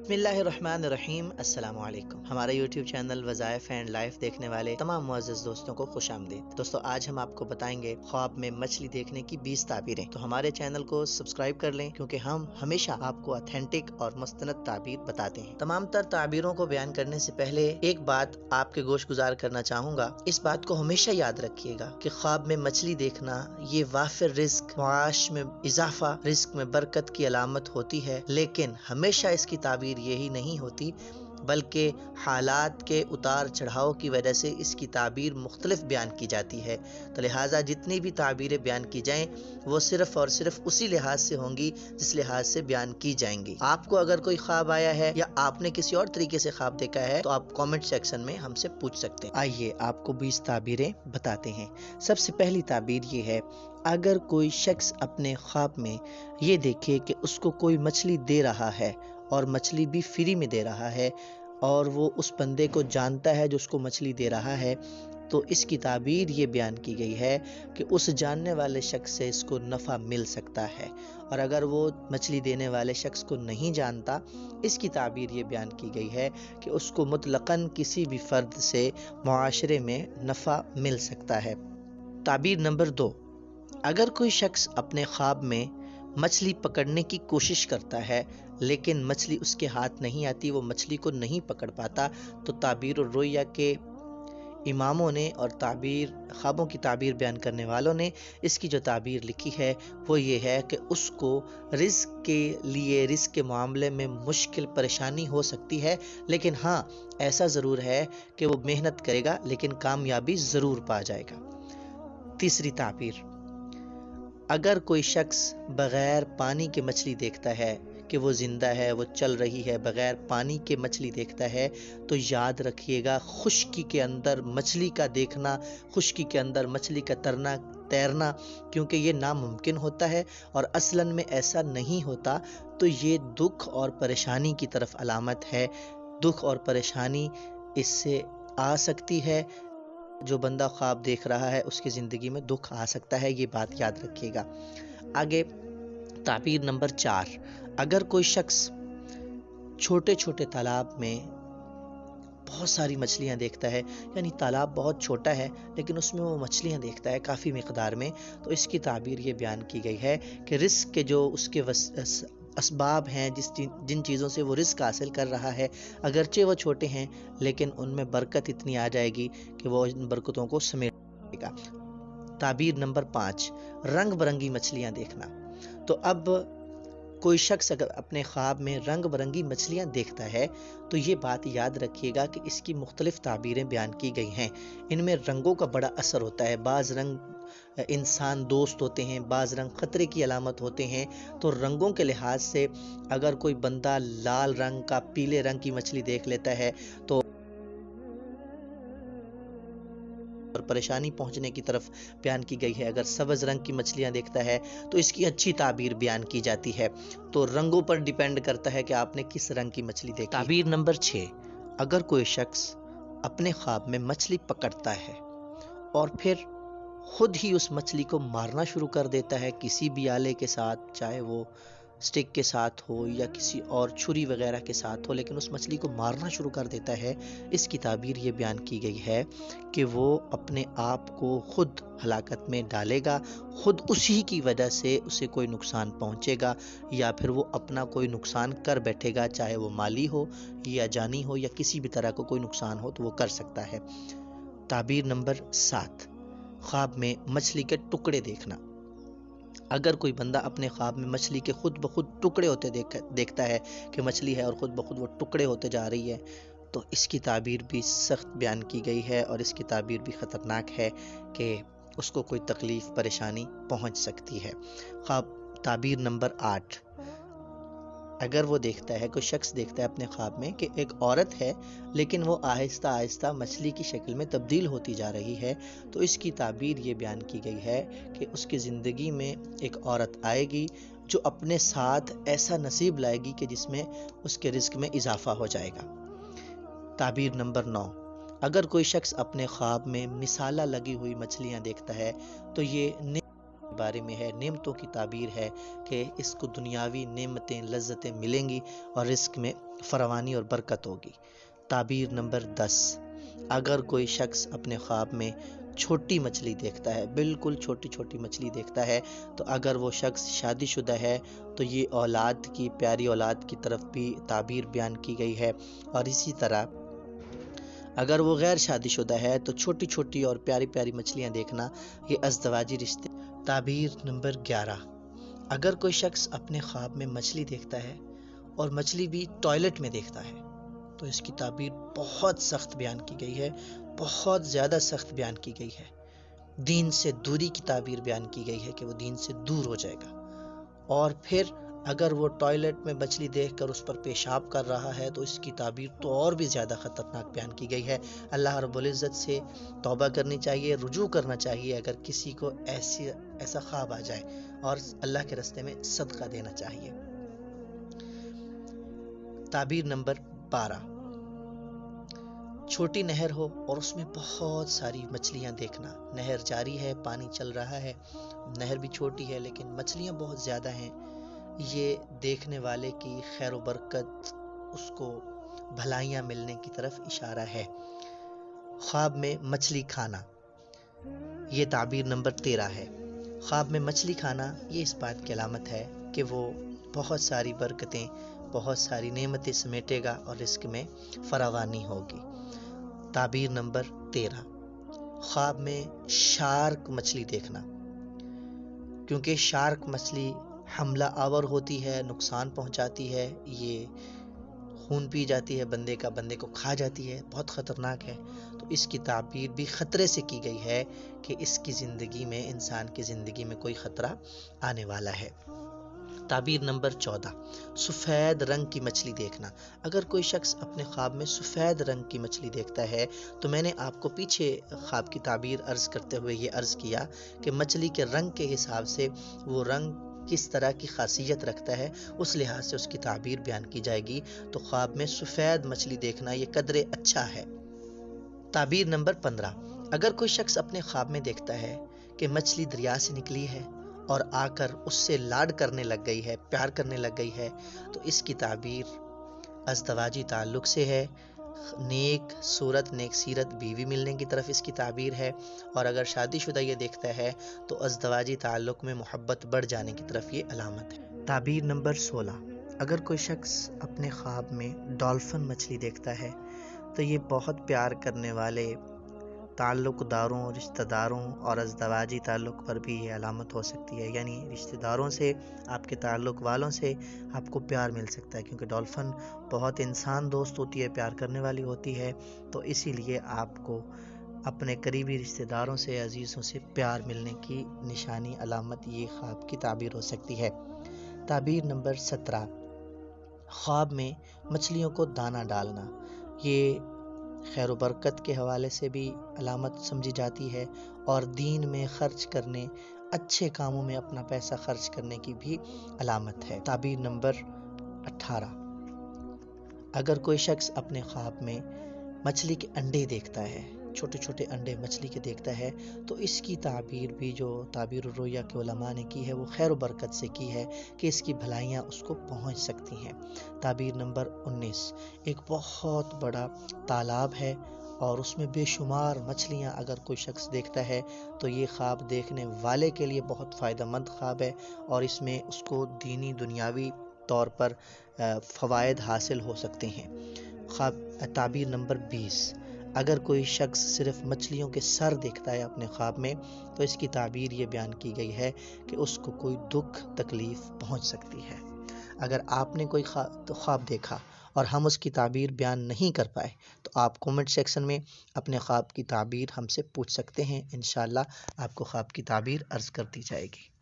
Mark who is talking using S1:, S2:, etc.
S1: بسم اللہ الرحمن الرحیم۔ السلام علیکم۔ ہمارے یوٹیوب چینل وظائف اینڈ لائف دیکھنے والے تمام معزز دوستوں کو خوش آمدید۔ دوستو آج ہم آپ کو بتائیں گے خواب میں مچھلی دیکھنے کی 20 تعبیریں۔ تو ہمارے چینل کو سبسکرائب کر لیں کیونکہ ہم ہمیشہ آپ کو اتھینٹک اور مستند تعبیر بتاتے ہیں۔ تمام تر تعبیروں کو بیان کرنے سے پہلے ایک بات آپ کے گوش گزار کرنا چاہوں گا۔ اس بات کو ہمیشہ یاد رکھیے گا کہ خواب میں مچھلی دیکھنا یہ وافر رزق، معاش میں اضافہ، رزق میں برکت کی علامت ہوتی ہے، لیکن ہمیشہ اس کی تعبیر یہی نہیں ہوتی بلکہ حالات کے اتار چڑھاؤ کی وجہ سے اس کی تعبیر مختلف بیان کی جاتی ہے۔ تو لہٰذا جتنی بھی تعبیریں بیان کی جائیں وہ صرف اور صرف اسی لحاظ سے ہوں گی جس لحاظ سے بیان کی جائیں گی۔ آپ کو اگر کوئی خواب آیا ہے یا آپ نے کسی اور طریقے سے خواب دیکھا ہے تو آپ کامنٹ سیکشن میں ہم سے پوچھ سکتے ہیں۔ آئیے آپ کو 20 تعبیریں بتاتے ہیں۔ سب سے پہلی تعبیر یہ ہے، اگر کوئی شخص اپنے خواب میں یہ دیکھے کہ اس کو کوئی مچھلی دے رہا ہے اور مچھلی بھی فری میں دے رہا ہے اور وہ اس بندے کو جانتا ہے جو اس کو مچھلی دے رہا ہے، تو اس کی تعبیر یہ بیان کی گئی ہے کہ اس جاننے والے شخص سے اس کو نفع مل سکتا ہے، اور اگر وہ مچھلی دینے والے شخص کو نہیں جانتا، اس کی تعبیر یہ بیان کی گئی ہے کہ اس کو مطلقاً کسی بھی فرد سے معاشرے میں نفع مل سکتا ہے۔ تعبیر نمبر 2، اگر کوئی شخص اپنے خواب میں مچھلی پکڑنے کی کوشش کرتا ہے لیکن مچھلی اس کے ہاتھ نہیں آتی، وہ مچھلی کو نہیں پکڑ پاتا، تو تعبیر الرؤیا کے اماموں نے اور خوابوں کی تعبیر بیان کرنے والوں نے اس کی جو تعبیر لکھی ہے وہ یہ ہے کہ اس کو رزق کے معاملے میں مشکل پریشانی ہو سکتی ہے، لیکن ہاں ایسا ضرور ہے کہ وہ محنت کرے گا لیکن کامیابی ضرور پا جائے گا۔ تیسری تعبیر، اگر کوئی شخص بغیر پانی کے مچھلی دیکھتا ہے کہ وہ زندہ ہے، وہ چل رہی ہے، بغیر پانی کے مچھلی دیکھتا ہے، تو یاد رکھیے گا خشکی کے اندر مچھلی کا دیکھنا، خشکی کے اندر مچھلی کا تیرنا کیونکہ یہ ناممکن ہوتا ہے اور اصلاً میں ایسا نہیں ہوتا، تو یہ دکھ اور پریشانی کی طرف علامت ہے۔ دکھ اور پریشانی اس سے آ سکتی ہے، جو بندہ خواب دیکھ رہا ہے اس کی زندگی میں دکھ آ سکتا ہے، یہ بات یاد رکھیے گا۔ آگے تعبیر نمبر 4، اگر کوئی شخص چھوٹے چھوٹے تالاب میں بہت ساری مچھلیاں دیکھتا ہے، یعنی تالاب بہت چھوٹا ہے لیکن اس میں وہ مچھلیاں دیکھتا ہے کافی مقدار میں، تو اس کی تعبیر یہ بیان کی گئی ہے کہ رزق کے جو اس کے اسباب ہیں، جن چیزوں سے وہ رزق حاصل کر رہا ہے، اگرچہ وہ چھوٹے ہیں لیکن ان میں برکت اتنی آ جائے گی کہ وہ ان برکتوں کو سمیٹ لے گا۔ تعبیر نمبر 5، رنگ برنگی مچھلیاں دیکھنا۔ تو اب کوئی شخص اگر اپنے خواب میں رنگ برنگی مچھلیاں دیکھتا ہے تو یہ بات یاد رکھیے گا کہ اس کی مختلف تعبیریں بیان کی گئی ہیں۔ ان میں رنگوں کا بڑا اثر ہوتا ہے، بعض رنگ انسان دوست ہوتے ہیں، بعض رنگ خطرے کی علامت ہوتے ہیں، تو رنگوں کے لحاظ سے اگر کوئی بندہ لال رنگ کا، پیلے رنگ کی مچھلی دیکھ لیتا ہے تو اور پریشانی پہنچنے کی طرف بیان کی گئی ہے، اگر سبز رنگ کی مچھلیاں دیکھتا ہے تو اس کی اچھی تعبیر بیان کی جاتی ہے۔ تو رنگوں پر ڈیپینڈ کرتا ہے کہ آپ نے کس رنگ کی مچھلی دیکھی۔ تعبیر نمبر 6، اگر کوئی شخص اپنے خواب میں مچھلی پکڑتا ہے اور پھر خود ہی اس مچھلی کو مارنا شروع کر دیتا ہے کسی بھی آلے کے ساتھ، چاہے وہ سٹک کے ساتھ ہو یا کسی اور چھری وغیرہ کے ساتھ ہو، لیکن اس مچھلی کو مارنا شروع کر دیتا ہے، اس کی تعبیر یہ بیان کی گئی ہے کہ وہ اپنے آپ کو خود ہلاکت میں ڈالے گا، خود اسی کی وجہ سے اسے کوئی نقصان پہنچے گا یا پھر وہ اپنا کوئی نقصان کر بیٹھے گا، چاہے وہ مالی ہو یا جانی ہو یا کسی بھی طرح کو کوئی نقصان ہو تو وہ کر سکتا ہے۔ تعبیر نمبر 7، خواب میں مچھلی کے ٹکڑے دیکھنا۔ اگر کوئی بندہ اپنے خواب میں مچھلی کے خود بخود ٹکڑے ہوتے دیکھتا ہے کہ مچھلی ہے اور خود بخود وہ ٹکڑے ہوتے جا رہی ہے، تو اس کی تعبیر بھی سخت بیان کی گئی ہے اور اس کی تعبیر بھی خطرناک ہے کہ اس کو کوئی تکلیف پریشانی پہنچ سکتی ہے۔ تعبیر نمبر 8، اگر وہ دیکھتا ہے، کوئی شخص دیکھتا ہے اپنے خواب میں کہ ایک عورت ہے لیکن وہ آہستہ آہستہ مچھلی کی شکل میں تبدیل ہوتی جا رہی ہے، تو اس کی تعبیر یہ بیان کی گئی ہے کہ اس کی زندگی میں ایک عورت آئے گی جو اپنے ساتھ ایسا نصیب لائے گی کہ جس میں اس کے رزق میں اضافہ ہو جائے گا۔ تعبیر نمبر 9، اگر کوئی شخص اپنے خواب میں مسالہ لگی ہوئی مچھلیاں دیکھتا ہے تو یہ بارے میں ہے، نعمتوں کی تعبیر ہے کہ اس کو دنیاوی نعمتیں لذتیں ملیں گی اور رزق میں فراوانی اور برکت ہوگی۔ تعبیر نمبر 10، اگر کوئی شخص اپنے خواب میں چھوٹی مچھلی دیکھتا ہے، بالکل چھوٹی چھوٹی مچھلی دیکھتا ہے، تو اگر وہ شخص شادی شدہ ہے تو یہ اولاد کی، پیاری اولاد کی طرف بھی تعبیر بیان کی گئی ہے۔ اور اسی طرح اگر وہ غیر شادی شدہ ہے تو چھوٹی چھوٹی اور پیاری پیاری مچھلیاں دیکھنا یہ ازدواجی رشتے۔ تعبیر نمبر 11، اگر کوئی شخص اپنے خواب میں مچھلی دیکھتا ہے اور مچھلی بھی ٹوائلٹ میں دیکھتا ہے تو اس کی تعبیر بہت سخت بیان کی گئی ہے، بہت زیادہ سخت بیان کی گئی ہے۔ دین سے دوری کی تعبیر بیان کی گئی ہے کہ وہ دین سے دور ہو جائے گا۔ اور پھر اگر وہ ٹوائلٹ میں مچھلی دیکھ کر اس پر پیشاب کر رہا ہے تو اس کی تعبیر تو اور بھی زیادہ خطرناک بیان کی گئی ہے۔ اللہ رب العزت سے توبہ کرنی چاہیے، رجوع کرنا چاہیے اگر کسی کو ایسا خواب آ جائے، اور اللہ کے راستے میں صدقہ دینا چاہیے۔ تعبیر نمبر 12، چھوٹی نہر ہو اور اس میں بہت ساری مچھلیاں دیکھنا۔ نہر جاری ہے، پانی چل رہا ہے، نہر بھی چھوٹی ہے لیکن مچھلیاں بہت زیادہ ہیں، یہ دیکھنے والے کی خیر و برکت، اس کو بھلائیاں ملنے کی طرف اشارہ ہے۔ خواب میں مچھلی کھانا، یہ تعبیر نمبر 13 ہے۔ خواب میں مچھلی کھانا یہ اس بات کی علامت ہے کہ وہ بہت ساری برکتیں، بہت ساری نعمتیں سمیٹے گا اور رزق میں فراوانی ہوگی۔ تعبیر نمبر 13، خواب میں شارک مچھلی دیکھنا، کیونکہ شارک مچھلی حملہ آور ہوتی ہے، نقصان پہنچاتی ہے، یہ خون پی جاتی ہے بندے کا، بندے کو کھا جاتی ہے، بہت خطرناک ہے۔ تو اس کی تعبیر بھی خطرے سے کی گئی ہے کہ اس کی زندگی میں، انسان کی زندگی میں کوئی خطرہ آنے والا ہے۔ تعبیر نمبر 14، سفید رنگ کی مچھلی دیکھنا۔ اگر کوئی شخص اپنے خواب میں سفید رنگ کی مچھلی دیکھتا ہے تو میں نے آپ کو پیچھے خواب کی تعبیر عرض کرتے ہوئے یہ عرض کیا کہ مچھلی کے رنگ کے حساب سے وہ رنگ کس طرح کی خاصیت رکھتا ہے، اس لحاظ سے اس کی تعبیر بیان کی جائے گی۔ تو خواب میں سفید مچھلی دیکھنا یہ قدرے اچھا ہے۔ تعبیر نمبر 15، اگر کوئی شخص اپنے خواب میں دیکھتا ہے کہ مچھلی دریا سے نکلی ہے اور آ کر اس سے لاڈ کرنے لگ گئی ہے، پیار کرنے لگ گئی ہے، تو اس کی تعبیر ازدواجی تعلق سے ہے، نیک صورت، نیک سیرت بیوی ملنے کی طرف اس کی تعبیر ہے۔ اور اگر شادی شدہ یہ دیکھتا ہے تو ازدواجی تعلق میں محبت بڑھ جانے کی طرف یہ علامت ہے۔ تعبیر نمبر 16، اگر کوئی شخص اپنے خواب میں ڈالفن مچھلی دیکھتا ہے تو یہ بہت پیار کرنے والے تعلق داروں، رشتہ داروں اور ازدواجی تعلق پر بھی یہ علامت ہو سکتی ہے، یعنی رشتہ داروں سے، آپ کے تعلق والوں سے آپ کو پیار مل سکتا ہے، کیونکہ ڈالفن بہت انسان دوست ہوتی ہے، پیار کرنے والی ہوتی ہے، تو اسی لیے آپ کو اپنے قریبی رشتہ داروں سے، عزیزوں سے پیار ملنے کی نشانی، علامت یہ خواب کی تعبیر ہو سکتی ہے۔ تعبیر نمبر 17، خواب میں مچھلیوں کو دانہ ڈالنا، یہ خیر و برکت کے حوالے سے بھی علامت سمجھی جاتی ہے اور دین میں خرچ کرنے، اچھے کاموں میں اپنا پیسہ خرچ کرنے کی بھی علامت ہے۔ تعبیر نمبر 18، اگر کوئی شخص اپنے خواب میں مچھلی کے انڈے دیکھتا ہے، چھوٹے چھوٹے انڈے مچھلی کے دیکھتا ہے، تو اس کی تعبیر بھی جو تعبیر الرؤیا کے علماء نے کی ہے وہ خیر و برکت سے کی ہے کہ اس کی بھلائیاں اس کو پہنچ سکتی ہیں۔ تعبیر نمبر 19، ایک بہت بڑا تالاب ہے اور اس میں بے شمار مچھلیاں اگر کوئی شخص دیکھتا ہے تو یہ خواب دیکھنے والے کے لیے بہت فائدہ مند خواب ہے اور اس میں اس کو دینی دنیاوی طور پر فوائد حاصل ہو سکتے ہیں۔ تعبیر نمبر 20، اگر کوئی شخص صرف مچھلیوں کے سر دیکھتا ہے اپنے خواب میں تو اس کی تعبیر یہ بیان کی گئی ہے کہ اس کو کوئی دکھ تکلیف پہنچ سکتی ہے۔ اگر آپ نے کوئی خواب دیکھا اور ہم اس کی تعبیر بیان نہیں کر پائے تو آپ کومنٹ سیکشن میں اپنے خواب کی تعبیر ہم سے پوچھ سکتے ہیں، انشاءاللہ آپ کو خواب کی تعبیر عرض کر دی جائے گی۔